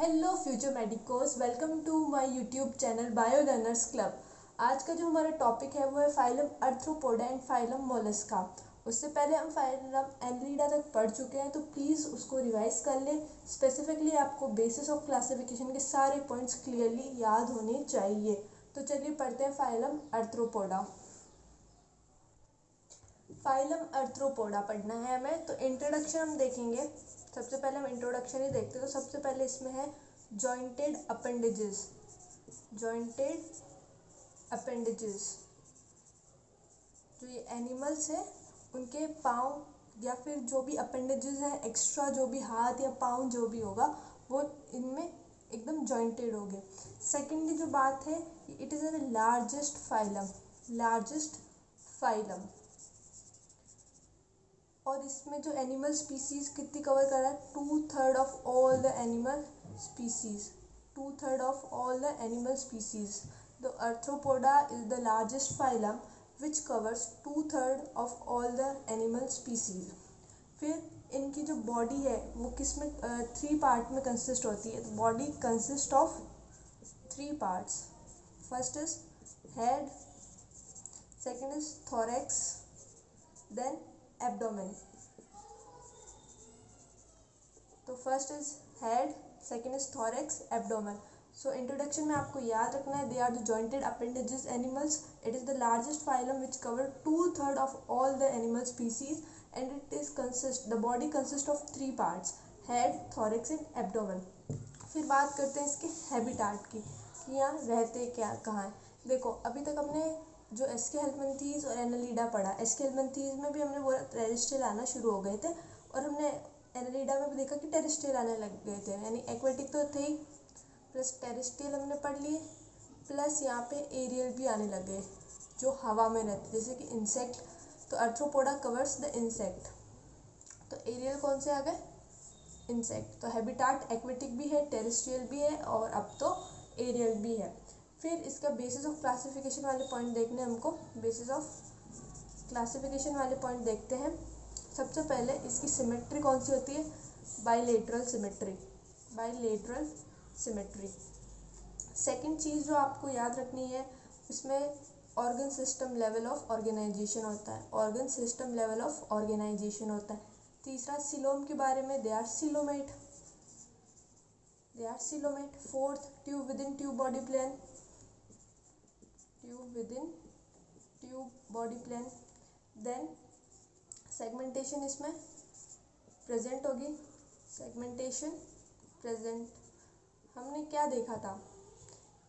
Hello future medicos, welcome to my YouTube channel bio learners club. आज का जो हमारा टॉपिक है वो है phylum arthropoda and phylum mollusca. उससे पहले हम फाइलम एनलिडा तक पढ़ चुके हैं, तो प्लीज़ उसको रिवाइज कर लें। स्पेसिफिकली आपको बेसिस ऑफ क्लासिफिकेशन के सारे पॉइंट्स क्लियरली याद होने चाहिए। तो चलिए पढ़ते हैं फाइलम अर्थ्रोपोडा। फाइलम अर्थ्रोपोडा पढ़ना है हमें, तो इंट्रोडक्शन हम देखेंगे। सबसे पहले हम इंट्रोडक्शन ही देखते हैं। तो सबसे पहले इसमें है जॉइंटेड अपेंडेजेस। जॉइंटेड अपेंडेजेस जो ये एनिमल्स है उनके पाँव या फिर जो भी अपेंडेजेस हैं, एक्स्ट्रा जो भी हाथ या पाँव जो भी होगा वो इनमें एकदम जॉइंटेड हो गए। सेकेंडली जो बात है, it is the largest phylum. Largest phylum. और इसमें जो एनिमल स्पीसीज कितनी कवर कर रहा है, 2/3 of all the animal species. 2/3 of all the animal species. The Arthropoda is the largest phylum which covers 2/3 of all the animal species. फिर इनकी जो बॉडी है वो किस में 3 पार्ट में कंसिस्ट होती है। Body consist of 3 parts. First is head, second is thorax, then abdomen. तो first is head, second is thorax, abdomen. So introduction में आपको याद रखना है, they are the jointed appendages animals. It is the largest phylum which cover 2/3 of all the animal species and it is consist the body consist of 3 parts, head, thorax and abdomen. फिर बात करते हैं इसके habitat की, कि यहाँ रहते क्या कहाँ हैं। देखो अभी तक हमने जो एस्केल्मंथीज और एनालिडा पढ़ा। एस्केल्मंथीज में भी हमने बोला टेरेस्ट्रियल आना शुरू हो गए थे, और हमने एनालिडा में भी देखा कि टेरेस्ट्रियल आने लग गए थे, यानी एक्वेटिक तो थे ही, प्लस टेरेस्ट्रियल हमने पढ़ लिए, प्लस यहाँ पे एरियल भी आने लग गए जो हवा में रहते, जैसे कि इंसेक्ट। तो अर्थ्रोपोडा कवर्स द इंसेक्ट। तो एरियल कौन से आ गए, इंसेक्ट। तो हैबिटाट एक्वेटिक भी है, टेरेस्ट्रियल भी है, और अब तो एरियल भी है। फिर इसका बेसिस ऑफ क्लासिफिकेशन वाले पॉइंट देखने हमको। बेसिस ऑफ क्लासिफिकेशन वाले पॉइंट देखते हैं। सबसे पहले इसकी सिमेट्री कौन सी होती है, bilateral symmetry. Bilateral symmetry. Second चीज़ जो आपको याद रखनी है, इसमें organ system level of organization होता है। Organ system level of organization होता है। तीसरा सिलोम के बारे में, they are coelomate. They are coelomate. Fourth tube within tube body plan. Tube within tube body plan. Then segmentation इसमें present होगी। Segmentation present. हमने क्या देखा था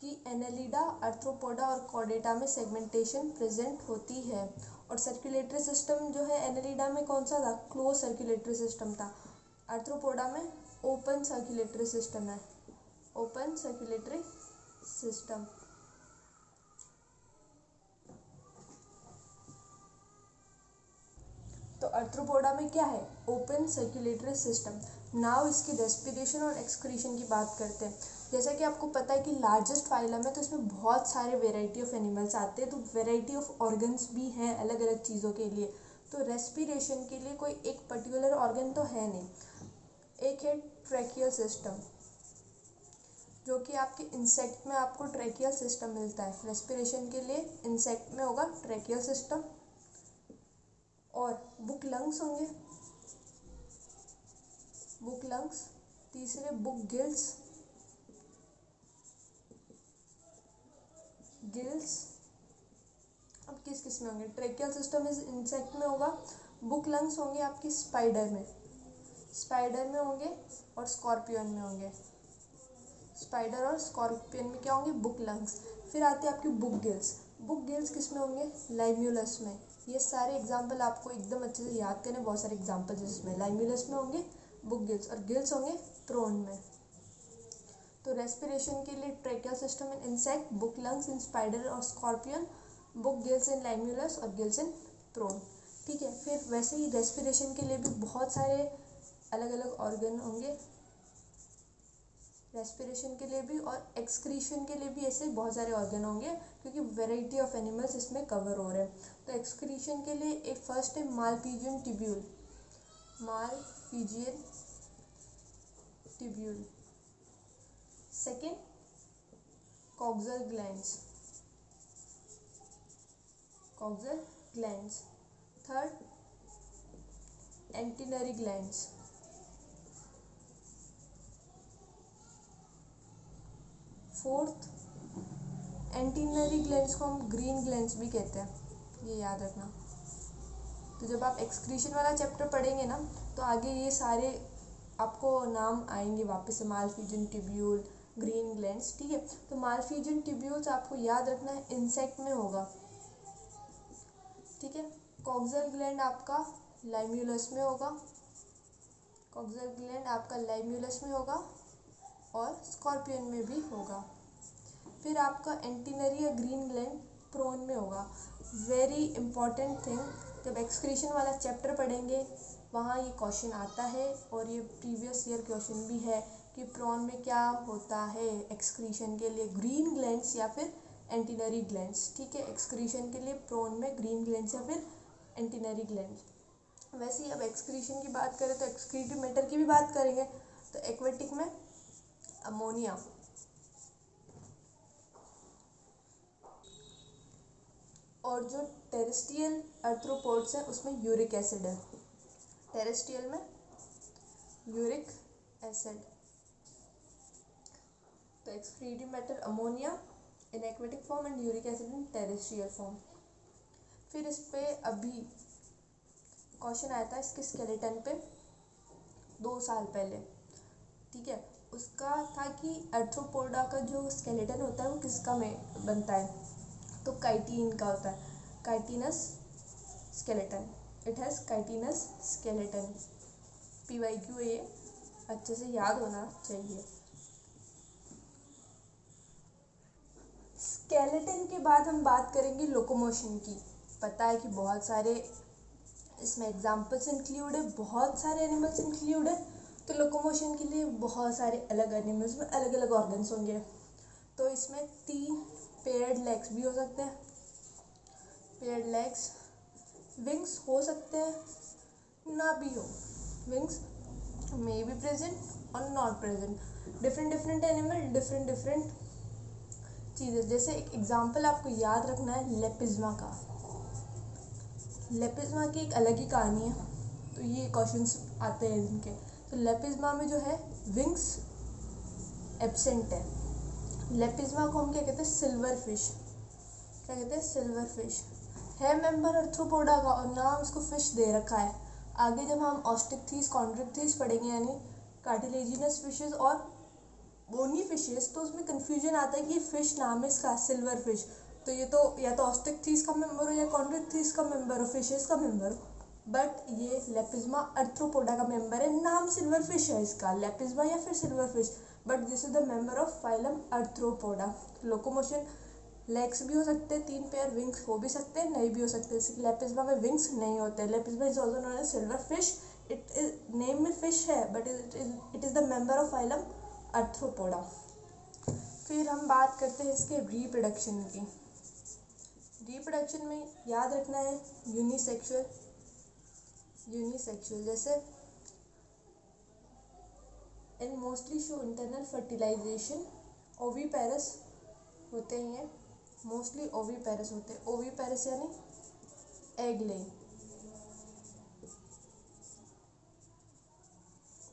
कि एनालिडा, अर्थ्रोपोडा और कॉर्डेटा में सेगमेंटेशन प्रेजेंट होती है। और सर्कुलेटरी सिस्टम जो है एनालिडा में कौन सा था, क्लोज सर्कुलेटरी सिस्टम था। अर्थ्रोपोडा में ओपन सर्कुलेटरी सिस्टम है। Open circulatory system. तो अर्थ्रोपोडा में क्या है, ओपन सर्कुलेटरी सिस्टम। नाउ इसकी रेस्पिरेशन और एक्सक्रीशन की बात करते हैं। जैसा कि आपको पता है कि लार्जेस्ट फाइलम है, तो इसमें बहुत सारे वेराइटी ऑफ एनिमल्स आते हैं, तो वेराइटी ऑफ ऑर्गन्स भी हैं अलग अलग चीज़ों के लिए। तो रेस्पिरेशन के लिए कोई एक पर्टिकुलर ऑर्गन तो है नहीं। एक है ट्रैकियल सिस्टम, जो कि आपके इंसेक्ट में आपको ट्रैकियल सिस्टम मिलता है। रेस्पिरेशन के लिए इंसेक्ट में होगा ट्रैकियल सिस्टम। और बुक लंग्स होंगे, बुक लंग्स। तीसरे बुक गिल्स, गिल्स। अब किस किस में होंगे, ट्रैकियल सिस्टम इस इंसेक्ट में होगा, बुक लंग्स होंगे आपकी स्पाइडर में। स्पाइडर में होंगे और स्कॉर्पियन में होंगे। स्पाइडर और स्कॉर्पियन में क्या होंगे, बुक लंग्स। फिर आते हैं आपकी बुक गिल्स। बुक गिल्स किस में होंगे, लाइम्यूलस में। ये सारे एग्जाम्पल आपको एकदम अच्छे से याद करने, बहुत सारे एग्जाम्पल जिसमें लाइम्यूलस में होंगे बुक गिल्स, और गिल्स होंगे प्रोन में। तो रेस्पिरेशन के लिए tracheal system in insect, book lungs in spider और स्कॉर्पियन, बुक गिल्स इन लाइम्यूलस और गिल्स इन प्रोन। ठीक है। फिर वैसे ही रेस्पिरेशन के लिए भी बहुत सारे अलग अलग ऑर्गन होंगे, रेस्पिरेशन के लिए भी, और एक्सक्रीशन के लिए भी ऐसे बहुत सारे ऑर्गन होंगे, क्योंकि वेराइटी ऑफ एनिमल्स इसमें कवर हो रहे हैं। तो एक्सक्रीशन के लिए एक फर्स्ट है Malpighian tubule. Malpighian tubule. Second coxal glands, coxal glands. Third antennary glands. Fourth antennary glands को हम ग्रीन ग्लैंड्स भी कहते हैं, ये याद रखना। तो जब आप एक्सक्रीशन वाला चैप्टर पढ़ेंगे ना तो आगे ये सारे आपको नाम आएंगे वापस से, मालफिजियन ट्यूब्यूल, ग्रीन ग्लैंड्स, ठीक है। तो मालफिजियन ट्यूब्यूल्स आपको याद रखना है इंसेक्ट में होगा, ठीक है। कॉक्सल ग्लैंड आपका लाइम्यूलस में होगा, कॉक्सल ग्लैंड आपका लाइम्यूलस में होगा और स्कॉर्पियन में भी होगा। फिर आपका एंटीनरी या ग्रीन ग्लैंड प्रोन में होगा। वेरी इंपॉर्टेंट थिंग, जब एक्सक्रीशन वाला चैप्टर पढ़ेंगे वहाँ ये क्वेश्चन आता है और ये प्रीवियस ईयर क्वेश्चन भी है कि प्रोन में क्या होता है एक्सक्रीशन के लिए, ग्रीन ग्लैंड्स या फिर एंटीनरी ग्लैंड्स, ठीक है। एक्सक्रीशन के लिए प्रोन में ग्रीन ग्लैंड्स या फिर एंटीनरी ग्लैंड्स। वैसे ही अब एक्सक्रीशन की बात करें तो एक्सक्रीटिव मैटर की भी बात करेंगे। तो एक्वेटिक में अमोनिया, और जो टेरेस्ट्रियल आर्थ्रोपोड्स हैं उसमें यूरिक एसिड है, टेरेस्ट्रियल में यूरिक एसिड। तो excretive matter ammonia in aquatic form and uric acid in terrestrial form. फिर इस पे अभी क्वेश्चन आया था इसके स्केलेटन पे 2 साल पहले, ठीक है। उसका था कि आर्थ्रोपोडा का जो स्केलेटन होता है वो किसका में बनता है, तो काइटिन का होता है, chitinous skeleton, it has chitinous skeleton. PYQ ये अच्छे से याद होना चाहिए। स्केलेटन के बाद हम बात करेंगे लोकोमोशन की। पता है कि बहुत सारे इसमें एग्जाम्पल्स इंक्लूड है, बहुत सारे एनिमल्स इंक्लूड है, तो लोकोमोशन के लिए बहुत सारे अलग एनिमल्स में अलग अलग ऑर्गन्स होंगे। तो इसमें 3 पेयर्ड लेग्स भी हो सकते हैं, पेयर्ड लेग्स, विंग्स हो सकते हैं ना भी हो, विंग्स मे बी प्रेजेंट और not present. Different animal different चीज़ें। जैसे एक एग्जांपल आपको याद रखना है लेपिज्मा का, लेपिज्मा की एक अलग ही कहानी है, तो ये क्वेश्चंस आते हैं इनके। तो लेपिज्मा में जो है विंग्स एब्सेंट है। लेपिज्मा को हम क्या कहते हैं, सिल्वर फिश, क्या कहते हैं, सिल्वर फिश है, मेंबर आर्थ्रोपोडा का और नाम उसको फिश दे रखा है। आगे जब हम ऑस्टिकथीस कॉन्ड्रिक्थीस पढ़ेंगे यानी कार्टिलेजिनस फिशेस और बोनी फिशेस, तो उसमें कंफ्यूजन आता है कि ये फिश नाम है इसका सिल्वर फिश, तो ये तो या तो ऑस्टिकथीस का मेंबर हो या कॉन्ड्रिक्थीस का मेंबर हो, फिशेस का मेंबर हो, बट ये लेपिज्मा आर्थ्रोपोडा का मेंबर है, नाम सिल्वर फिश है इसका, लेपिज्मा या फिर silver fish, but this is the member of phylum arthropoda. Locomotion legs भी हो सकते हैं, 3 पेयर, विंग्स हो भी सकते हैं, नहीं भी हो सकते। जैसे लेपिज्मा में विंग्स नहीं होते, Lepisma is also known as silver fish, it is name में फिश है but it is the member of phylum Arthropoda. फिर हम बात करते हैं इसके रिप्रोडक्शन की। रिप्रोडक्शन में याद रखना है यूनिसेक्सुअल, जैसे इन mostly show internal fertilization, oviparous होते हैं, मोस्टली ओवीपेरस होते हैं, ओवीपेरस यानी एग लेइंग,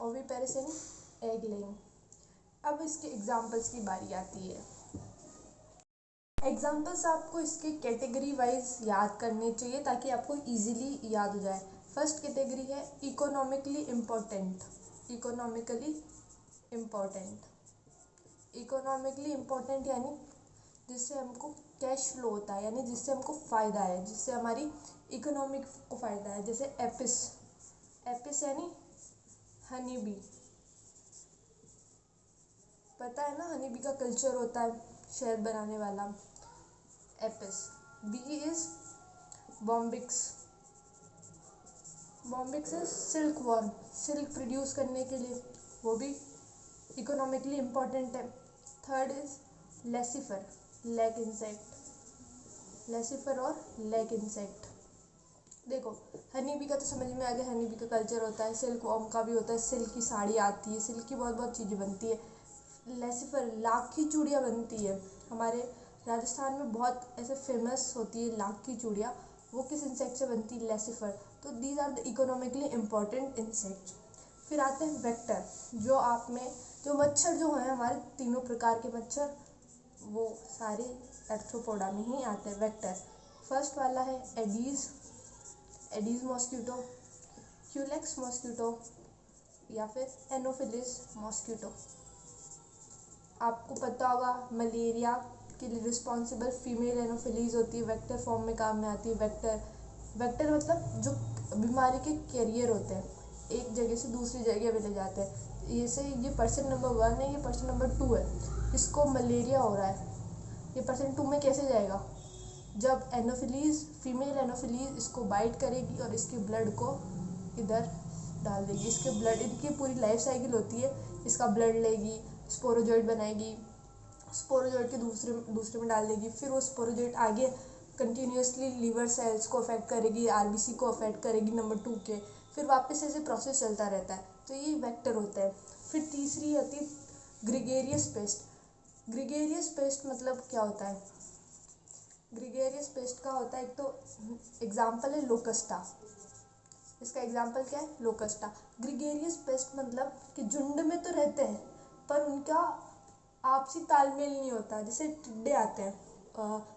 ओवीपेरस यानी एग लेइंग। अब इसके एग्जाम्पल्स की बारी आती है। एग्जाम्पल्स आपको इसके कैटेगरी वाइज याद करने चाहिए ताकि आपको इजीली याद हो जाए। फर्स्ट कैटेगरी है economically important, economically important, economically important यानी जिससे हमको कैश फ्लो होता है, यानी जिससे हमको फ़ायदा है, जिससे हमारी इकोनॉमिक को फ़ायदा है। जैसे एपिस, एपिस यानी हनी बी, पता है ना हनी बी का कल्चर होता है शहद बनाने वाला, Apis. B is Bombyx, Bombyx is silkworm, silk produce करने के लिए, वो भी इकोनॉमिकली इम्पोर्टेंट है। Third is Laccifer, lac insect, Laccifer और लेग इंसेक्ट। देखो हनी बी का तो समझ में आ गया, हनी बी का कल्चर होता है, सिल्क वर्म का भी होता है, सिल्क की साड़ी आती है, सिल्क की बहुत चीज़ें बनती है। लेसिफर, लाख की चूड़ियाँ बनती है। हमारे राजस्थान में बहुत ऐसे फेमस होती है लाख की चूड़ियाँ, वो किस इंसेक्ट से बनती है? लेसिफर। तो these are the economically important insect. फिर आते हैं वेक्टर, जो आप में जो मच्छर जो हैं हमारे तीनों प्रकार के मच्छर, वो सारे आर्थ्रोपोडा में ही आते हैं वेक्टर। फर्स्ट वाला है एडीज मॉस्किटो, क्यूलेक्स मॉस्किटो या फिर एनोफिलिस मॉस्किटो। आपको पता होगा मलेरिया के लिए रिस्पॉन्सिबल फीमेल एनोफिलीज होती है, वेक्टर फॉर्म में काम में आती है। वेक्टर मतलब जो बीमारी के कैरियर होते हैं, एक जगह से दूसरी जगह पे ले जाते हैं। ये पर्सन नंबर 1 है, ये पर्सन नंबर 2 है, इसको मलेरिया हो रहा है, ये पर्सन 2 में कैसे जाएगा? जब एनोफिलीज, फीमेल एनोफिलीज इसको बाइट करेगी और इसके ब्लड को इधर डाल देगी। इसके ब्लड, इनकी पूरी लाइफ साइकिल होती है, इसका ब्लड लेगी, स्पोरोजोइट बनाएगी, स्पोरोजोइट के दूसरे में डाल देगी, फिर वो स्पोरोजोइट आगे कंटिन्यूसली लीवर सेल्स को अफेक्ट करेगी, आरबीसी को अफेक्ट करेगी नंबर 2 के, फिर वापस ऐसे प्रोसेस चलता रहता है। तो ये वेक्टर होता है। फिर तीसरी होती है ग्रिगेरियस पेस्ट। ग्रिगेरियस पेस्ट मतलब क्या होता है? ग्रिगेरियस पेस्ट का होता है, एक तो एग्जाम्पल है लोकस्टा। इसका एग्जाम्पल क्या है? लोकस्टा। ग्रिगेरियस पेस्ट मतलब कि झुंड में तो रहते हैं पर उनका आपसी तालमेल नहीं होता। जैसे टिड्डे आते हैं,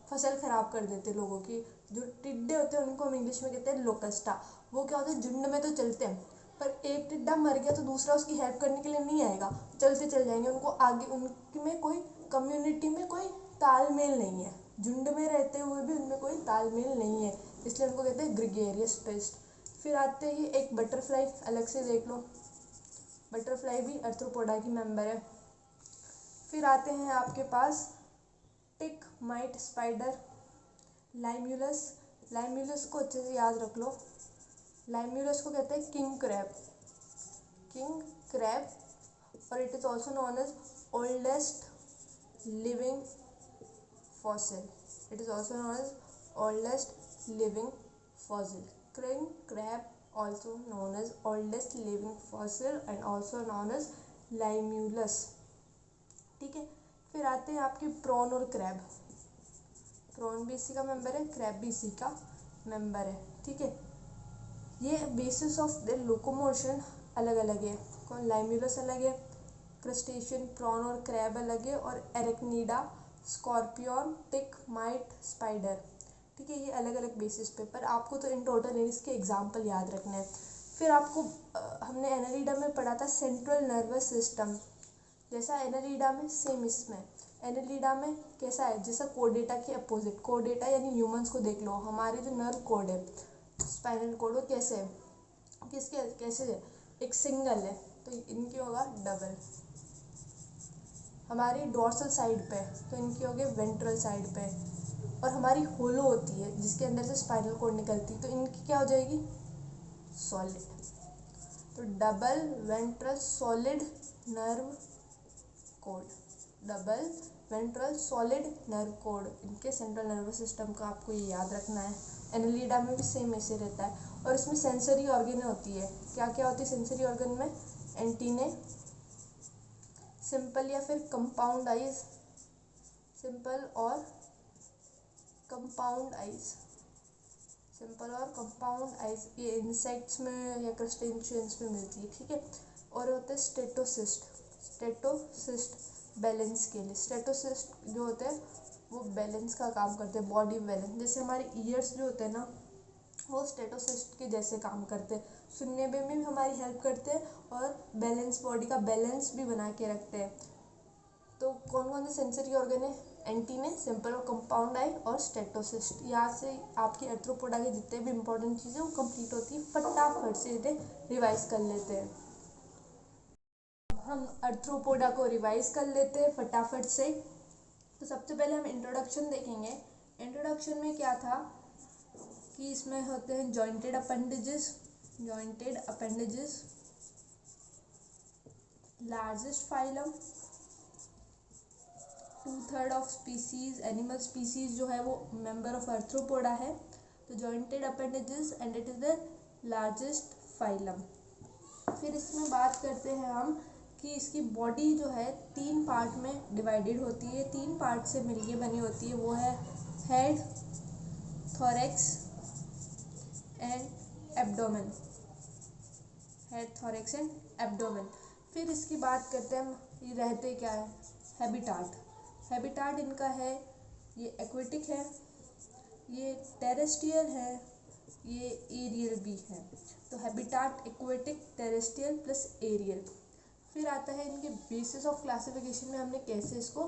फसल खराब कर देते हैं लोगों की, जो टिड्डे होते हैं उनको हम इंग्लिश में कहते हैं लोकस्टा। वो क्या होता है? झुंड में तो चलते हैं पर एक टिड्डा मर गया तो दूसरा उसकी हेल्प करने के लिए नहीं आएगा, चलते चल जाएंगे, उनको आगे उनमें कोई कम्युनिटी में कोई तालमेल नहीं है, झुंड में रहते हुए भी उनमें कोई तालमेल नहीं है, इसलिए उनको कहते हैं ग्रिगेरियस पेस्ट। फिर आते ही एक बटरफ्लाई, अलग से देख लो, बटरफ्लाई भी आर्थ्रोपोडा की मेंबर है। फिर आते हैं आपके पास टिक, माइट, स्पाइडर, लाइम्यूलस। लाइम्यूलस को अच्छे से याद रख लो, लाइम्यूलस को कहते हैं किंग क्रैब, किंग क्रैब, और it is also known as oldest living fossil, it is also known as oldest living fossil. King crab also known as oldest living fossil and also known as limulus, ठीक है। फिर आते हैं आपके prawn और crab. Prawn भी इसी का मेंबर है, क्रैब भी इसी का मेंबर है, ठीक है। ये बेसिस ऑफ द लोकोमोशन अलग अलग है, कौन? लाइम्यूलस अलग है, क्रस्टेशियन प्रॉन और क्रैब अलग है, और एरेक्निडा, स्कॉर्पियन, टिक, माइट, स्पाइडर, ठीक है, ये अलग अलग बेसिस पे। पर आपको तो इन टोटल इसके एग्जाम्पल याद रखना है। फिर आपको हमने एनालिडा में पढ़ा था सेंट्रल नर्वस सिस्टम, जैसा एनालिडा में सेम इसमें। एनालिडा में कैसा है? जैसा कोर्डेटा के अपोजिट, कोर्डेटा यानी ह्यूमंस को देख लो, हमारे जो नर्व कोड है स्पाइनल कोड, वो कैसे है? कैसे है? एक सिंगल है तो इनकी होगा डबल। हमारी डोर्सल साइड पे तो इनकी होगी वेंट्रल साइड पे, और हमारी होलो होती है जिसके अंदर से स्पाइनल कोड निकलती है, तो इनकी क्या हो जाएगी? सॉलिड। तो double ventral solid nerve code, double ventral solid nerve code, इनके सेंट्रल नर्वस सिस्टम का आपको ये याद रखना है। एनालिडा में भी सेम ऐसे रहता है, और इसमें सेंसरी ऑर्गन होती है। क्या क्या होती है सेंसरी ऑर्गन में? एंटीने, सिंपल या फिर कंपाउंड आइज, सिंपल और कंपाउंड आइज, सिंपल और कंपाउंड आइज, ये इंसेक्ट्स में या क्रस्टेशियंस में मिलती है, ठीक है। और होता है स्टेटोसिस्ट, स्टेटोसिस्ट बैलेंस के लिए, स्टेटोसिस्ट जो होते हैं वो बैलेंस का काम करते हैं, बॉडी बैलेंस। जैसे हमारे ईयर्स जो होते हैं ना, वो स्टेटोसिस्ट के जैसे काम करते हैं, सुनने में भी हमारी हेल्प करते हैं और बैलेंस, बॉडी का बैलेंस भी बना के रखते हैं। तो कौन कौन से सेंसरी ऑर्गन है? एंटीने, सिंपल और कंपाउंड आई और स्टेटोसिस्ट। यहाँ से आपकी आर्थ्रोपोडा के जितने भी इंपॉर्टेंट चीज़ें वो कंप्लीट होती है, फटाफट से इन्हें रिवाइज कर लेते हैं। हम आर्थ्रोपोडा को रिवाइज कर लेते हैं फटाफट से। तो सबसे पहले हम इंट्रोडक्शन देखेंगे। इंट्रोडक्शन में क्या था कि इसमें होते हैं jointed appendages, jointed appendages, largest phylum, 2/3 of species, animal species जो है वो मेंबर ऑफ आर्थ्रोपोडा है। तो jointed appendages and it is the largest phylum. फिर इसमें बात करते हैं हम कि इसकी बॉडी जो है 3 पार्ट में डिवाइडेड होती है, 3 पार्ट से मिलके बनी होती है। वो है head, thorax and abdomen. Head, thorax and abdomen. फिर इसकी बात करते हैं हम, ये रहते क्या है? हैबिटाट। हैबिटाट इनका है, ये एक्वेटिक है, ये टेरेस्ट्रियल है, ये एरियल भी है। तो habitat aquatic, terrestrial plus aerial. फिर आता है इनके बेसिस ऑफ क्लासिफिकेशन में हमने कैसे इसको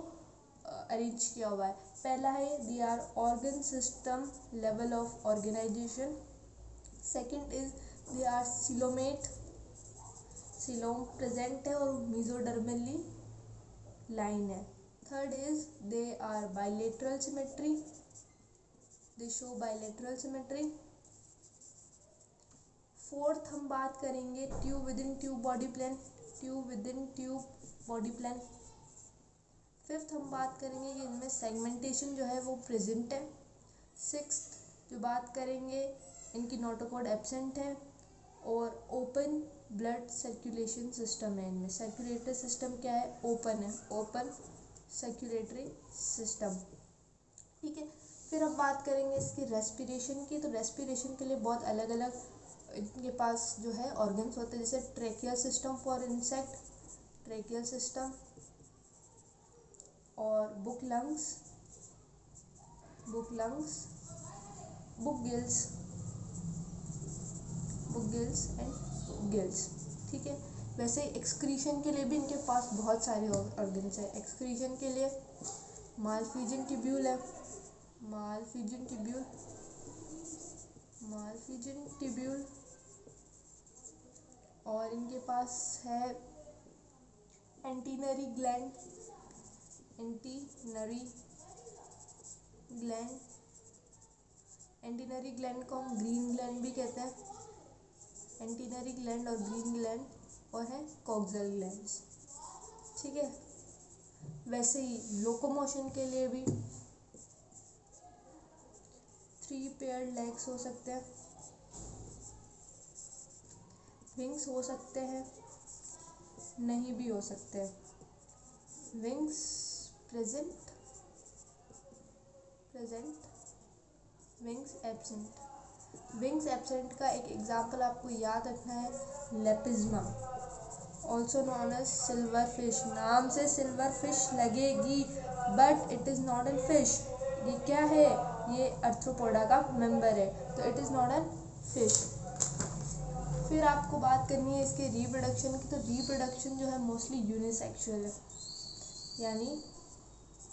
अरेंज किया हुआ है। पहला है they are organ system level of organization. Second is they are coelomate, coelom present है और मेसोडर्मली लाइन है। Third is they are bilateral symmetry, they show bilateral symmetry. Fourth हम बात करेंगे tube within tube body plan, tube within tube body plan. Fifth हम बात करेंगे कि इनमें सेगमेंटेशन जो है वो प्रेजेंट है। सिक्स्थ जो बात करेंगे, इनकी नोटोकॉर्ड एब्सेंट है और ओपन ब्लड सर्कुलेशन सिस्टम है इनमें। सर्कुलेटरी सिस्टम क्या है? ओपन है, ओपन सर्कुलेटरी सिस्टम। ठीक है। फिर हम बात करेंगे इसकी रेस्पिरेशन की। तो रेस्पिरेशन के लिए बहुत अलग अलग इनके पास जो है ऑर्गन्स होते हैं, जैसे tracheal system for insect, tracheal system, और book lungs, book gills, book gills and gills. ठीक है। वैसे एक्सक्रीशन के लिए भी इनके पास बहुत सारे ऑर्गन्स है। एक्सक्रीशन के लिए मालफिजियन ट्यूब्यूल है, मालफिजियन ट्यूब्यूल, मालफिजियन ट्यूब्यूल। और इनके पास है एंटीनरी ग्लैंड, एंटीनरी ग्लैंड, एंटीनरी ग्लैंड को हम ग्रीन ग्लैंड भी कहते हैं। एंटीनरी ग्लैंड और ग्रीन ग्लैंड, और है कॉक्सियल ग्लैंड्स। ठीक है। वैसे ही लोकोमोशन के लिए भी 3 पेयर्ड लेग्स हो सकते हैं, विंग्स हो सकते हैं, नहीं भी हो सकते हैं। Wings present, wings absent. Wings absent का एक एग्जाम्पल आपको याद रखना है, Lepisma, also known as silver fish. नाम से सिल्वर फिश लगेगी but it is not an fish. ये क्या है? ये आर्थ्रोपोडा का मेंबर है, तो it is not an fish. फिर आपको बात करनी है इसके रिप्रोडक्शन की। तो रिप्रोडक्शन जो है मोस्टली यूनिसेक्सुअल है, यानी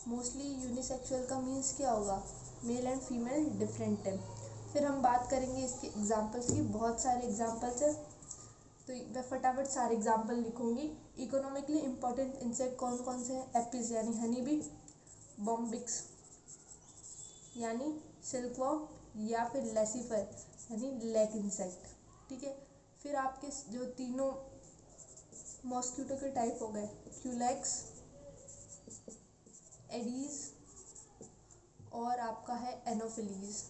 मोस्टली यूनिसेक्सुअल का मीन्स क्या होगा? मेल एंड फीमेल डिफरेंट है। फिर हम बात करेंगे इसके एग्जांपल्स की। बहुत सारे एग्जांपल्स है, तो मैं फटाफट सारे एग्जांपल लिखूंगी। इकोनॉमिकली इम्पोर्टेंट इंसेक्ट कौन कौन से हैं? एपिस यानी हनी बी, बॉम्बिक्स यानी सिल्कवॉर्म, या फिर लेसिफर यानी लेग इंसेक्ट। ठीक है। फिर आपके जो तीनों मॉस्किटो के टाइप हो गए, क्यूलेक्स, एडीज और आपका है एनोफिलीज।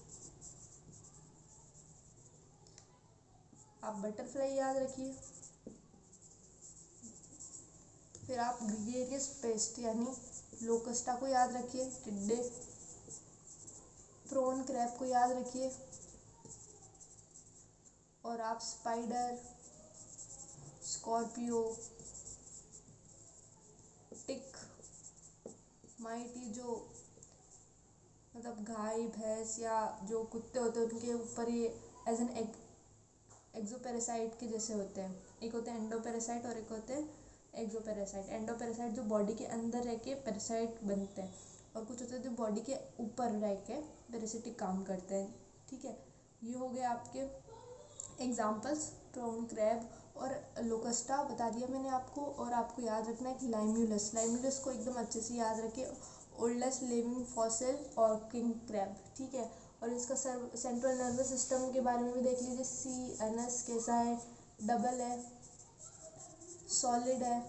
आप बटरफ्लाई याद रखिए। फिर आप ग्रीगेरियस पेस्ट यानी लोकस्टा को याद रखिए, टिड्डे। प्रोन क्रैब को याद रखिए। और आप स्पाइडर, स्कॉर्पियो, टिक, माइट, ये जो मतलब गाय भैंस या जो कुत्ते होते हैं उनके ऊपर ये एज एन एक्सोपैरासाइट के जैसे होते हैं। एक होते हैं एंडोपैरासाइट और एक होते हैं एक्सोपैरासाइट। एंडोपैरासाइट जो बॉडी के अंदर रह के पैरासाइट बनते हैं, और कुछ होते हैं जो बॉडी के ऊपर रह के पैरासिटिक काम करते हैं। ठीक है। ये हो गए आपके एग्जाम्पल्स, प्रोन क्रैब और लोकस्टा बता दिया मैंने आपको। और आपको याद रखना है कि लाइम्यूलस, लाइम्यूलस को एकदम अच्छे से याद रखिए, ओल्डेस्ट लिविंग फॉसिल और किंग क्रैब। ठीक है। और इसका सेंट्रल नर्वस सिस्टम के बारे में भी देख लीजिए। CNS कैसा है? डबल है, सॉलिड है,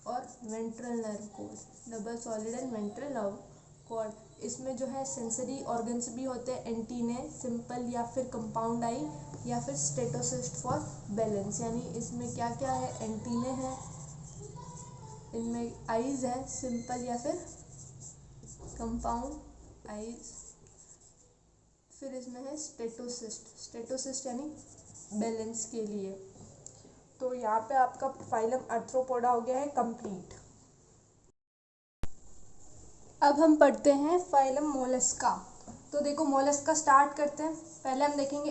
और ventral nerve cord, double, solid and ventral nerve cord. इसमें जो है सेंसरी ऑर्गन्स भी होते हैं, एंटीने, सिंपल या फिर कंपाउंड आई, या फिर स्टेटोसिस्ट फॉर बैलेंस। यानी इसमें क्या क्या है? एंटीने हैं, इनमें आइज है सिंपल या फिर कंपाउंड आइज। फिर इसमें है स्टेटोसिस्ट यानी बैलेंस के लिए। तो यहाँ पे आपका फाइलम आर्थ्रोपोडा हो गया है कंप्लीट। अब हम पढ़ते हैं फाइलम मोलस्का। तो देखो मोलस्का स्टार्ट करते हैं। पहले हम देखेंगे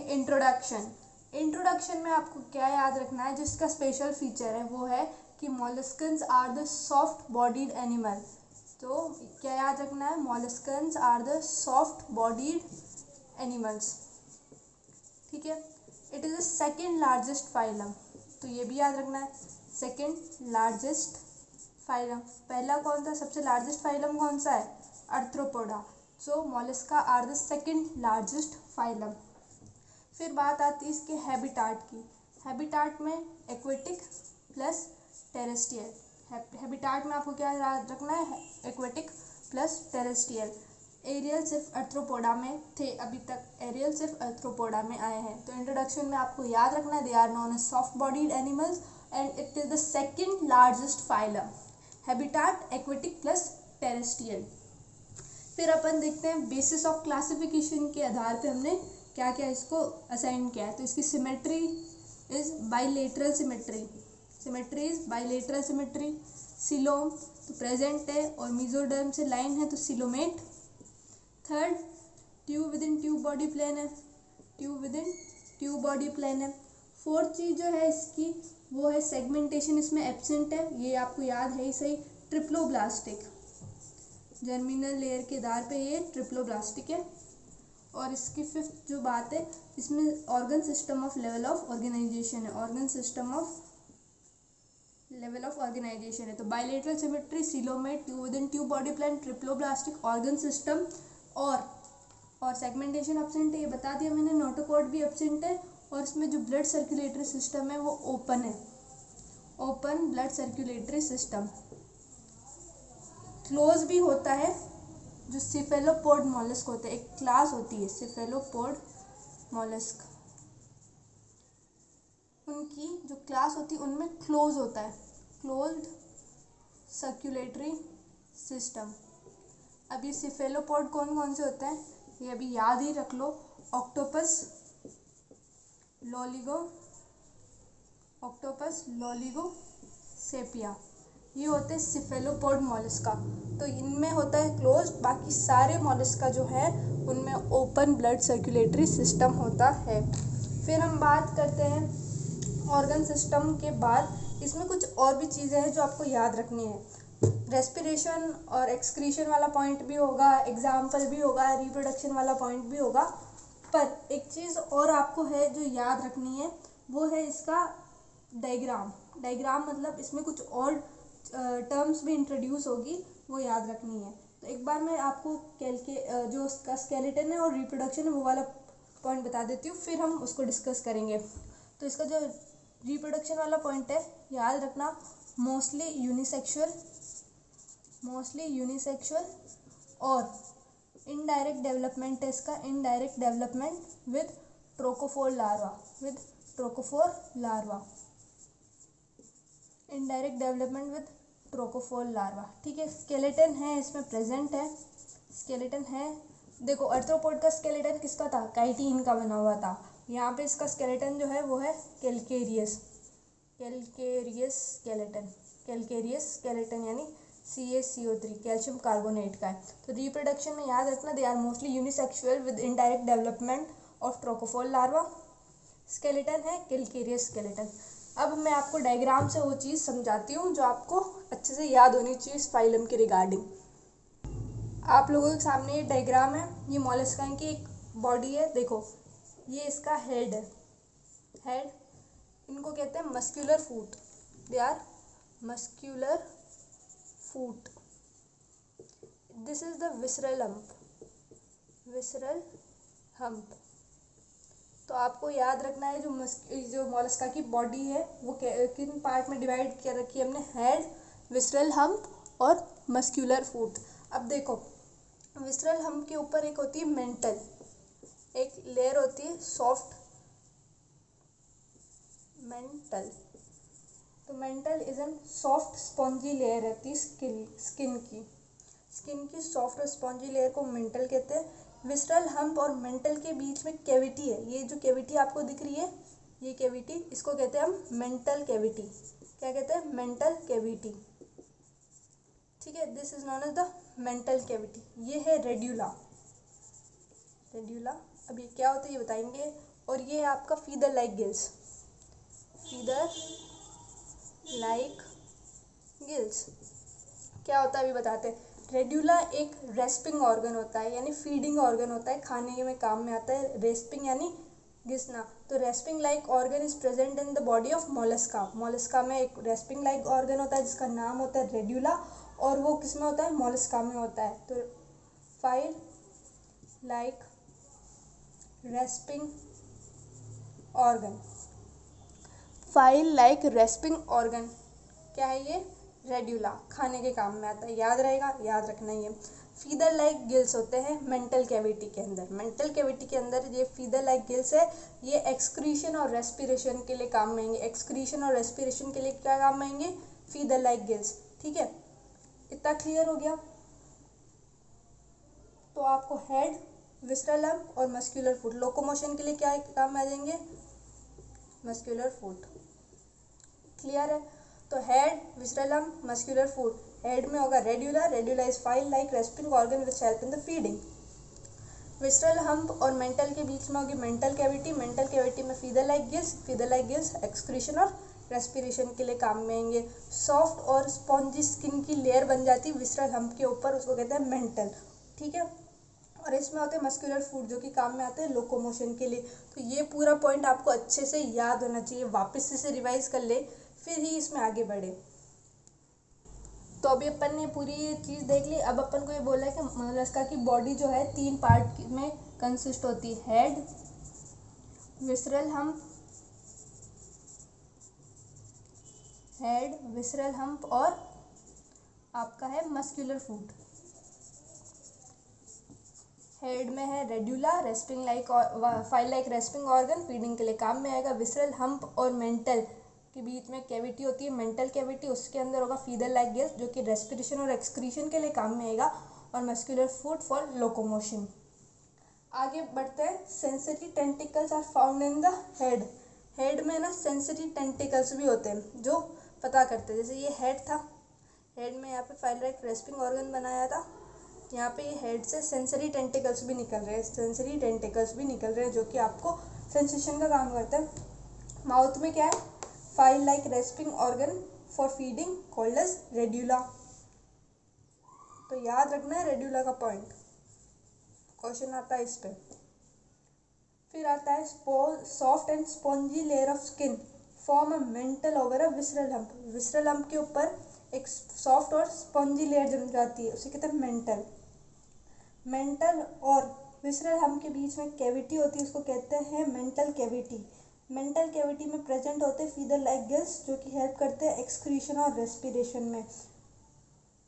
इंट्रोडक्शन में आपको क्या याद रखना है, जिसका स्पेशल फीचर है वो है कि molluscans are the soft bodied animal. तो क्या याद रखना है, molluscans are the soft bodied animals, ठीक है। It is the second largest phylum, तो ये भी याद रखना है, सेकेंड लार्जेस्ट फाइलम। पहला कौन था, सबसे लार्जेस्ट फाइलम कौन सा है, arthropoda. So mollusca are the second largest phylum. फिर बात आती है इसके हैबिटाट की। हैबिटाट में एक्वेटिक प्लस टेरेस्ट्रियल। हैबिटाट में आपको क्या याद रखना है, एक्वेटिक प्लस टेरेस्ट्रियल। एरियल सिर्फ आर्थ्रोपोडा में थे अभी तक, एरियल सिर्फ आर्थ्रोपोडा में आए हैं। तो इंट्रोडक्शन में आपको याद रखना है, they are known as soft bodied animals and it is the second largest phylum. Habitat aquatic plus terrestrial. फिर अपन देखते हैं बेसिस ऑफ क्लासिफिकेशन के आधार पे हमने क्या क्या इसको असाइन किया है। तो इसकी symmetry is bilateral symmetry, symmetry is bilateral symmetry. Coelom तो प्रेजेंट है और मेसोडर्म से लाइन है तो coelomate. Third, tube within tube body plan है, tube within tube body plan है। फोर्थ चीज जो है इसकी वो है सेगमेंटेशन, इसमें एब्सेंट है, ये आपको याद है ही सही, ट्रिप्लोब्लास्टिक। जर्मिनल लेयर के आधार पे ये ट्रिप्लोब्लास्टिक है। और इसकी फिफ्थ जो बात है, इसमें organ system of level of organization है, organ system of level of organization है। तो bilateral symmetry, coelomate, tube within tube body plan, triploblastic, organ system और सेगमेंटेशन एब्सेंट है, ये बता दिया मैंने। नोटोकॉर्ड भी एब्सेंट है और इसमें जो ब्लड सर्कुलेटरी सिस्टम है वो ओपन है, open blood circulatory system. Close भी होता है जो सिफेलोपोड मॉलस्क होते हैं, एक क्लास होती है सिफेलोपोड मॉलस्क, उनकी जो क्लास होती है उनमें क्लोज होता है, क्लोज्ड सर्कुलेटरी सिस्टम। अब ये सिफेलोपोड कौन कौन से होते हैं ये अभी याद ही रख लो, octopus, Loligo, octopus, Loligo, Sepia, ये होते हैं सिफेलोपोड मॉलस्का। तो इनमें होता है क्लोज्ड, बाकी सारे मॉलस्का जो है उनमें ओपन ब्लड सर्कुलेटरी सिस्टम होता है। फिर हम बात करते हैं ऑर्गन सिस्टम के बाद इसमें कुछ और भी चीज़ें हैं जो आपको याद रखनी है। रेस्पिरेशन और एक्सक्रीशन वाला पॉइंट भी होगा, एग्जाम्पल भी होगा, रिप्रोडक्शन वाला पॉइंट भी होगा। पर एक चीज़ और आपको है जो याद रखनी है, वो है इसका डायग्राम। डायग्राम मतलब इसमें कुछ और टर्म्स भी इंट्रोड्यूस होगी, वो याद रखनी है। तो एक बार मैं आपको जो उसका स्केलेटन है और रिप्रोडक्शन है वो वाला पॉइंट बता देती हूँ, फिर हम उसको डिस्कस करेंगे। तो इसका जो रिप्रोडक्शन वाला पॉइंट है याद रखना, मोस्टली यूनिसेक्सुअल और इनडायरेक्ट डेवलपमेंट है इसका, indirect development with trochophore larva, indirect development with trochophore larva, ठीक है। स्केलेटन है इसमें प्रेजेंट है, स्केलेटन है। देखो आर्थ्रोपोड का स्केलेटन किसका था, काइटिन का बना हुआ था। यहाँ पे इसका स्केलेटन जो है वो है कैल्केरियस स्केलेटन यानी CaCO3 कैल्शियम कार्बोनेट का है। तो रिप्रोडक्शन में याद रखना, they are mostly unisexual with indirect development of trochophore larva. Skeleton है कैल्केरियस स्केलेटन। अब मैं आपको डायग्राम से वो चीज़ समझाती हूँ जो आपको अच्छे से याद होनी चाहिए इस फाइलम के रिगार्डिंग। आप लोगों के सामने ये डायग्राम है, ये मोलस्का की एक बॉडी है, देखो ये इसका हेड है, हेड, इनको कहते हैं muscular foot, they are muscular foot. This is the visceral hump. तो आपको याद रखना है जो मोलस्का की बॉडी है वो किन पार्ट में डिवाइड कर रखी है हमने, हेड, विसरल हम्प और मस्क्यूलर फूट। अब देखो विसरल हम्प के ऊपर एक होती है मेंटल, एक लेयर होती है सॉफ्ट मेंटल। तो mental is an soft spongy layer रहती है स्किन की सॉफ्ट और स्पॉन्जी लेयर को मेंटल कहते हैं। विसरल हम्प और मेंटल के बीच में कैविटी है, ये जो कैविटी आपको दिख रही है ये कैविटी, इसको कहते हैं हम मेंटल कैविटी। क्या कहते हैं? Mantle cavity. ठीक है, this is known as the mantle cavity. ये है रेड्यूला। अब ये क्या होता है ये बताएंगे। और ये है आपका फीदर लाइक गिल्स। क्या होता है अभी बताते हैं। रेड्यूला एक रेस्पिंग ऑर्गन होता है, यानी फीडिंग ऑर्गन होता है, खाने में काम में आता है। रेस्पिंग यानी घिसना। तो respiring like organ is present in the body of Mollusca में एक रेस्पिंग लाइक ऑर्गन होता है जिसका नाम होता है रेड्यूला, और वो किस में होता है? मोलस्का में होता है। तो फाइल लाइक रेस्पिंग ऑर्गन क्या है ये? रेड्यूला, खाने के काम में आता है। याद रहेगा, याद रखना ही है। फीदर लाइक गिल्स होते हैं मेंटल कैविटी के अंदर। ये फीदर लाइक गिल्स है, ये एक्सक्रीशन और रेस्पिरेशन के लिए काम में आएंगे। क्या काम में आएंगे? Feather like gills. ठीक है, इतना क्लियर हो गया। तो आपको हेड, विसरल हम्प और मस्कुलर फुट, लोकोमोशन के लिए क्या काम में आ जाएंगे? Muscular foot. क्लियर है? तो head, visceral hump, muscular foot. Head में होगा radula is file like rasping organ which help in the feeding. Visceral hump और मेंटल के बीच में होगी मेंटल कैविटी में फीदर लाइक गिल्स एक्सक्रीशन और रेस्पिरेशन के लिए काम में आएंगे। सॉफ्ट और स्पॉन्जी स्किन की लेयर बन जाती है विसरल हम्प के ऊपर, उसको कहते हैं मेंटल। ठीक है, और इसमें होते हैं मस्कुलर फूड जो कि काम में आते हैं लोकोमोशन के लिए। तो ये पूरा पॉइंट आपको अच्छे से याद होना चाहिए, वापस से रिवाइज कर ले फिर ही इसमें आगे बढ़े। तो अभी अपन ने पूरी ये चीज़ देख ली। अब अपन को ये बोला है कि मोलस्का की बॉडी जो है 3 पार्ट में कंसिस्ट होती है। हेड, विसरल हम्प और आपका है मस्कुलर फूट। हेड में है radula, respiring like file like rasping organ, feeding के लिए काम में आएगा। विसरल हम्प और मेंटल के बीच में कैविटी होती है मेंटल कैविटी, उसके अंदर होगा फीदर लाइक गिल्स जो कि रेस्पिरेशन और एक्सक्रीशन के लिए काम में आएगा, और मस्कुलर फूट फॉर लोकोमोशन। आगे बढ़ते हैं। Sensory tentacles are found in the head में ना सेंसरी टेंटिकल्स भी होते हैं जो पता करते हैं। जैसे ये हेड था, हेड में यहाँ पे फाइल लाइक रेस्पिंग ऑर्गन बनाया था, यहाँ पे ये हेड से सेंसरी टेंटिकल्स भी निकल रहे हैं जो कि आपको सेंसेशन का काम करते हैं। माउथ में क्या है? File like rasping organ for feeding called as radula. तो याद रखना है रेड्यूला का पॉइंट, क्वेश्चन आता है इस पे। फिर आता है soft and spongy layer of skin form a mental over a visceral hump के ऊपर एक सॉफ्ट और स्पॉन्जी लेयर जम जाती है, उसे कहते हैं मेंटल और विसरल हम्प के बीच में कैविटी होती है, उसको कहते हैं मेंटल कैविटी में प्रेजेंट होते हैं फीदर लाइक गिल्स जो कि हेल्प करते हैं एक्सक्रीशन और रेस्पिरेशन में।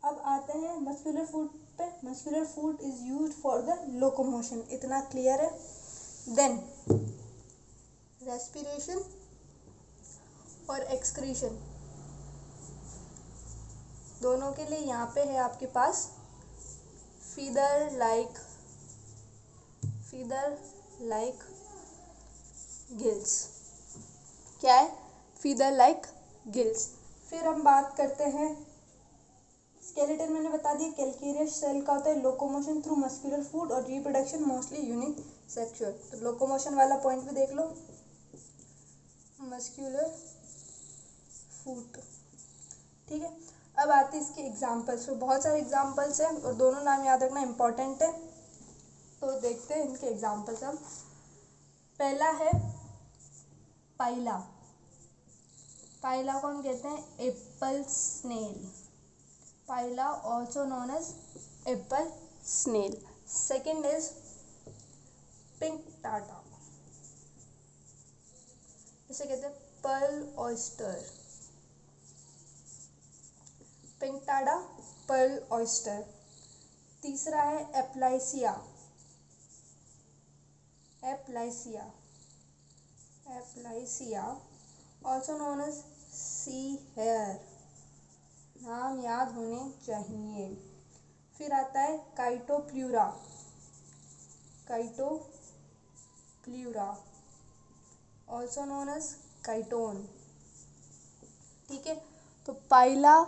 अब आते हैं मस्कुलर फूट पे। Muscular foot is used for the locomotion, इतना क्लियर है। देन रेस्पिरेशन और एक्सक्रीशन दोनों के लिए यहाँ पे है आपके पास फीदर लाइक गिल्स। क्या है? Feather like gills. फिर हम बात करते हैं स्केलेटन, मैंने बता दिया कैल्केरियस सेल का होता है लोकोमोशन थ्रू मस्कुलर फूड और रिप्रोडक्शन मोस्टली यूनिसेक्सुअल। तो लोकोमोशन वाला पॉइंट भी देख लो, मस्कुलर फूड। ठीक है, अब आते हैं इसके एग्जाम्पल्स। तो बहुत सारे एग्जाम्पल्स हैं और दोनों नाम याद रखना इम्पॉर्टेंट है। तो देखते हैं इनके एग्जाम्पल्स हम। पहला है पाइला को हम कहते हैं apple snail, Pila also known as apple snail. Second is Pinctada, इसे कहते हैं pearl oyster, Pinctada, pearl oyster. तीसरा है Aplysia also known as sea hare, नाम याद होने चाहिए। फिर आता है Chaetopleura, Chaetopleura also known as chiton. ठीक है, तो पाइला,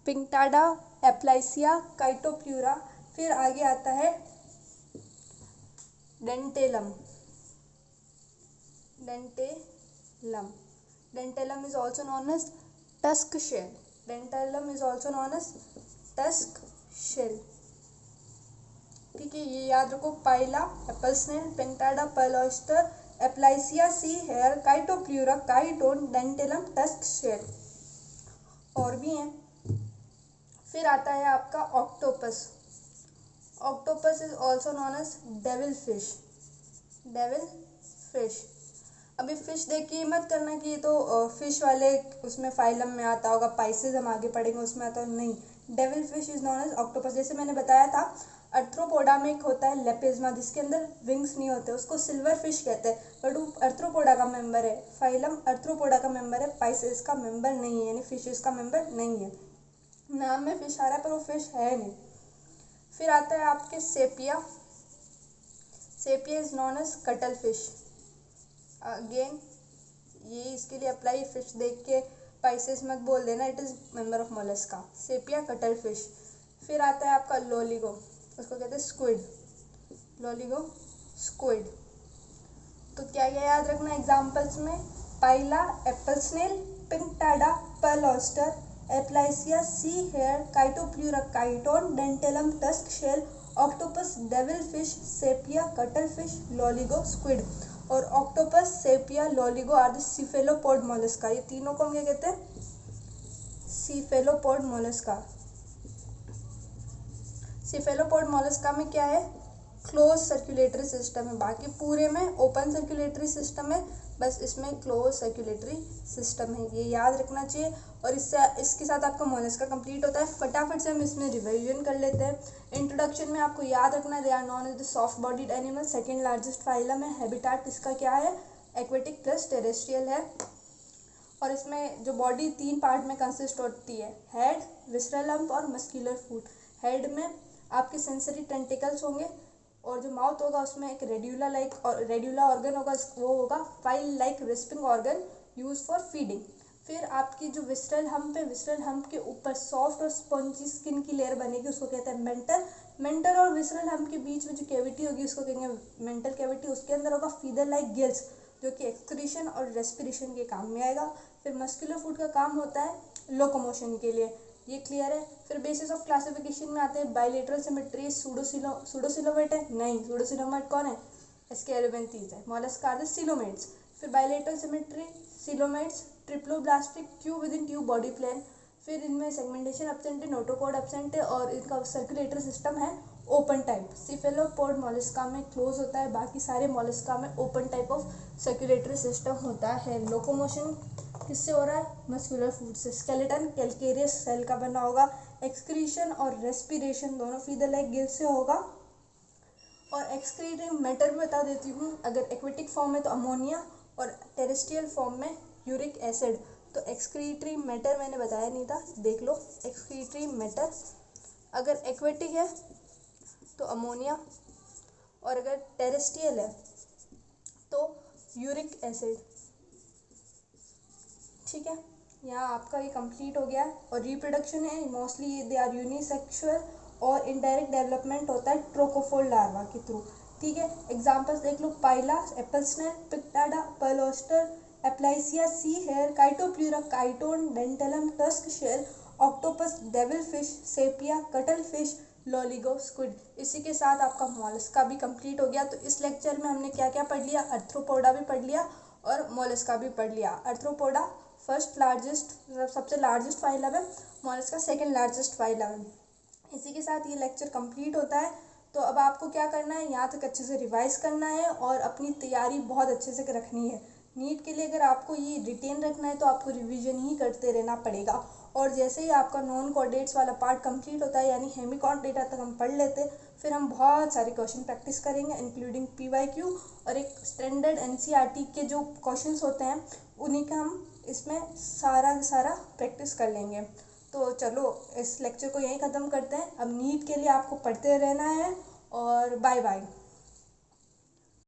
पिंक्टाडा, एप्लाइसिया, काइटोप्ल्यूरा। फिर आगे आता है Dentalium, Dentalium, Dentalium is also known as tusk shell, Dentalium is also known as tusk shell. ठीक है, ये याद रखो, Pila, apple snail, Pinctada, pearl oyster, Aplysia, sea hare, Chaetopleura, chiton, Dentalium, tusk shell. और भी हैं। फिर आता है आपका octopus, octopus is also known as devil fish, devil fish. अभी फिश देख के मत करना कि ये तो फिश वाले उसमें फाइलम में आता होगा, पाइसेस हम आगे पढ़ेंगे उसमें आता है, नहीं। Devil fish is known as octopus. जैसे मैंने बताया था अर्थ्रोपोडा में एक होता है लेपिज्मा जिसके अंदर विंग्स नहीं होते, उसको सिल्वर फिश कहते हैं, बट वो अर्थ्रोपोडा का मेंबर है, फाइलम अर्थ्रोपोडा का मेंबर है, पाइसेस का मेंबर नहीं है, यानी फिशेस का मेंबर नहीं है। नाम में फिश आ रहा है पर वो फिश है नहीं। फिर आता है आपके Sepia, Sepia is known as cuttlefish. Again ये इसके लिए अप्लाई, फिश देख के पाइसेस मत बोल देना, it is member of Mollusca, sepia cuttle fish. फिर आता है आपका लोलिगो, उसको कहते हैं स्क्विड, लोलिगो स्क्विड। तो क्या क्या याद रखना एग्जाम्पल्स में, Pila, apple snail, Pinctada, pearl oyster, Aplysia, sea hare, Chaetopleura, chiton, Dentalium, tusk shell, octopus, devil fish, Sepia, cuttle fish, Loligo, squid. और octopus, Sepia, Loligo are the cephalopod Mollusca. ये तीनों को हम क्या कहते हैं, सीफेलोपोड मोलस्का। सीफेलोपोड मोलस्का में क्या है, क्लोज सर्कुलेटरी सिस्टम है, बाकी पूरे में ओपन सर्कुलेटरी सिस्टम है, बस इसमें क्लोज सर्कुलेटरी सिस्टम है, ये याद रखना चाहिए। और इसके साथ आपका मोलस्का कंप्लीट होता है। फटाफट से हम इसमें रिवीजन कर लेते हैं। इंट्रोडक्शन में आपको याद रखना है, they are known as the soft bodied animal, second largest phylum है, हैबिटेट इसका क्या है, एक्वेटिक प्लस टेरेस्ट्रियल है। और इसमें जो बॉडी 3 पार्ट में कंसिस्ट होती है, हेड, विसरल हम्प और मस्कुलर फूट। हेड में आपके सेंसरी टेंटिकल्स होंगे और जो माउथ होगा उसमें एक रेड्यूला ऑर्गन होगा, वो होगा file like rasping organ use for feeding. फिर आपकी जो विसरल हम्प है, विसरल हम्प के ऊपर सॉफ्ट और स्पॉन्जी स्किन की लेयर बनेगी, उसको कहते हैं मेंटल। मेंटल और विसरल हम्प के बीच में जो कैविटी होगी उसको कहेंगे मेंटल कैविटी। उसके अंदर होगा फीदर लाइक गिल्स जो कि एक्सक्रीशन और रेस्पिरेशन के काम में आएगा। फिर मस्कुलर फूट का काम होता है लोकोमोशन के लिए, ये क्लियर है। फिर बेसिस ऑफ क्लासिफिकेशन में आते हैं बाइलेटरल सिमेट्री, सूडोसिलोमेट है, नहीं, सूडोसिलोमेट कौन है, एस्केरेबेंथीज है, मोलस्का आर द सिलोमेट्स। फिर bilateral symmetry, coelomates, triploblastic tube within tube body plan. फिर इनमें सेगमेंटेशन एब्सेंट है, नोटोकॉर्ड एब्सेंट है और इनका सर्कुलेटरी सिस्टम है ओपन टाइप। सिफेलोपोड मोलस्का में क्लोज होता है, बाकी सारे मोलस्का में open type of circulatory system होता है। लोकोमोशन किससे हो रहा है, मस्कुलर फूड से। स्केलेटन कैल्केरियस सेल का बना होगा। एक्सक्रीशन और रेस्पिरेशन दोनों फीदर लाइक गिल से होगा। और एक्सक्रीटिंग मैटर में बता देती हूँ, अगर एक्वेटिक फॉर्म में तो अमोनिया और टेरेस्ट्रियल फॉर्म में यूरिक एसिड। तो एक्सक्रीटरी मैटर मैंने बताया नहीं था, देख लो। एक्सक्रीटरी मैटर अगर एक्वेटिक है तो अमोनिया और अगर टेरेस्ट्रियल है तो यूरिक एसिड। ठीक है, यहाँ आपका ये कंप्लीट हो गया। और रिप्रोडक्शन है मोस्टली दे आर यूनिसेक्सुअल और इनडायरेक्ट डेवलपमेंट होता है ट्रोकोफोर लार्वा के थ्रू। ठीक है, एग्जांपल्स देख लो, Pila, apple snail, Pinctada, pearl oyster, Aplysia, sea hare, Chaetopleura, chiton, Dentalium, tusk shell, octopus, devil fish, Sepia, cuttle fish, Loligo, squid. इसी के साथ आपका मोलस्का भी कंप्लीट हो गया। तो इस लेक्चर में हमने क्या क्या पढ़ लिया, अर्थ्रोपोडा भी पढ़ लिया और मोलस्का भी पढ़ लिया। अर्थ्रोपोडा फर्स्ट लार्जेस्ट, सबसे लार्जेस्ट फाइलम है, मोलस्का सेकंड लार्जेस्ट फाइलम है। इसी के साथ ये लेक्चर कंप्लीट होता है। तो अब आपको क्या करना है, यहाँ तक अच्छे से रिवाइज करना है और अपनी तैयारी बहुत अच्छे से रखनी है। नीट के लिए अगर आपको ये रिटेन रखना है तो आपको रिवीजन ही करते रहना पड़ेगा। और जैसे ही आपका नॉन कोऑर्डिनेट्स वाला पार्ट कंप्लीट होता है, यानी हेमी कोऑर्डिनेट तक हम पढ़ लेते, फिर हम बहुत सारे क्वेश्चन प्रैक्टिस करेंगे इंक्लूडिंग PYQ और एक स्टैंडर्ड NCERT के जो क्वेश्चंस होते हैं उन्हीं का हम इसमें सारा प्रैक्टिस कर लेंगे। तो चलो इस लेक्चर को यहीं ख़त्म करते हैं। अब नीट के लिए आपको पढ़ते रहना है और बाय बाय।